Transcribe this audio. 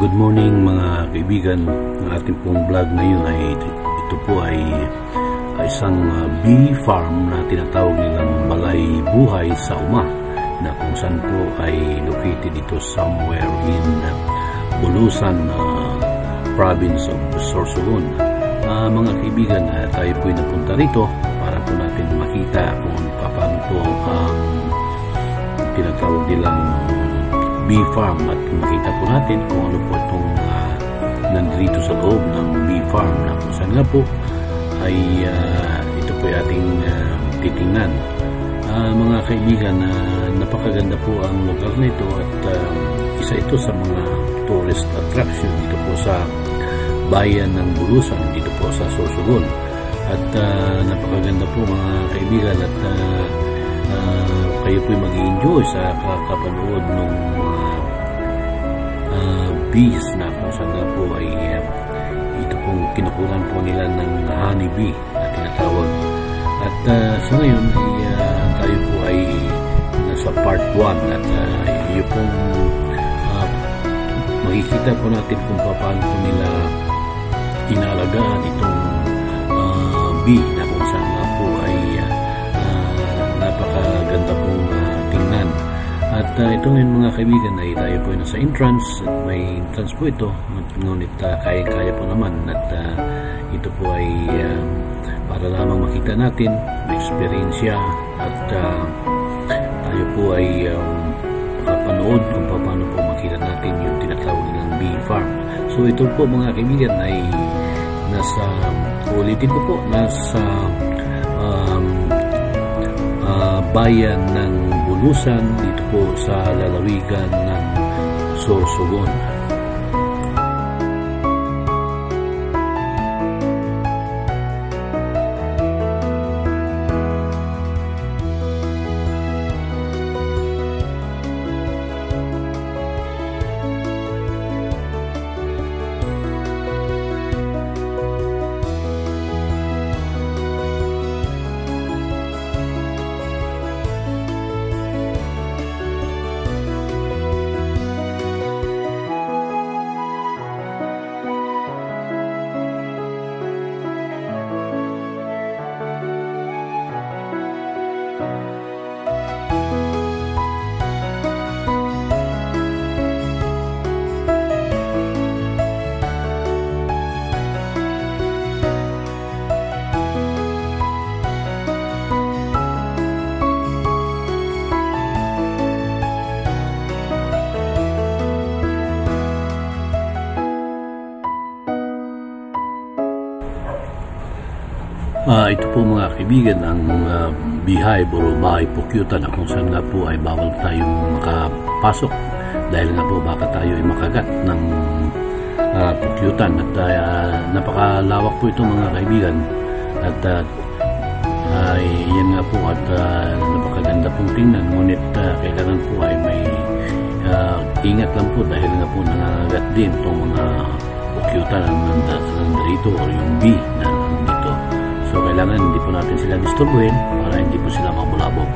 Good morning mga kaibigan. Ang ating pong vlog ngayon ay ito po ay isang bee farm na tinatawag nilang Balay Buhay sa Uma, na kung saan po ay located dito somewhere in Bulusan, province of Sorsogon. Mga kaibigan, tayo po ay napunta rito para po natin makita kung paano po ang tinatawag nilang bee farm, at makita po natin kung ano po itong nandito sa loob ng bee farm, na kung saan nga po ay ito po ay ating titingnan. Mga kaibigan, napakaganda po ang lugar na ito, at isa ito sa mga tourist attraction dito po sa bayan ng Bulusan, dito po sa Sorsogon. At napakaganda po mga kaibigan, at kayo po mag-i-enjoy sa kakapanood ng bees, na kung saan nga po ay ito pong kinukulan po nila ng honey bee na tinatawag. At sa ngayon ay tayo po ay nasa part 1, at iyo pong makikita po natin kung paano po nila inaalagaan itong bee, na kung saan nga po ay napakaganda pong tingnan. At ito ngayon mga kaibigan ay tayo po ay nasa entrance, at may entrance po ito, ngunit kaya po naman, at ito po ay para lamang makita natin, may experiensya, at tayo po ay makapanood kung paano po makita natin yung tinatawag ng bee farm. So ito po mga kaibigan ay nasa, ulitin ko po, nasa bayan ng Bulusan, dito po sa lalawigan ng Sorsogon. Ito po mga kaibigan ang beehive o bahay pukyutan, na kung saan nga po ay bawal tayong makapasok dahil nga po baka tayo ay makagat ng pukyutan. At napakalawak po ito mga kaibigan, at yan nga po, at napakaganda pong tingnan, ngunit kailangan po ay may ingat lang po, dahil nga po nangagat din itong mga pukyutan na nandito, o yung bee na nandito. So kailangan hindi po natin sila disturbuhin para hindi po sila mabulabog.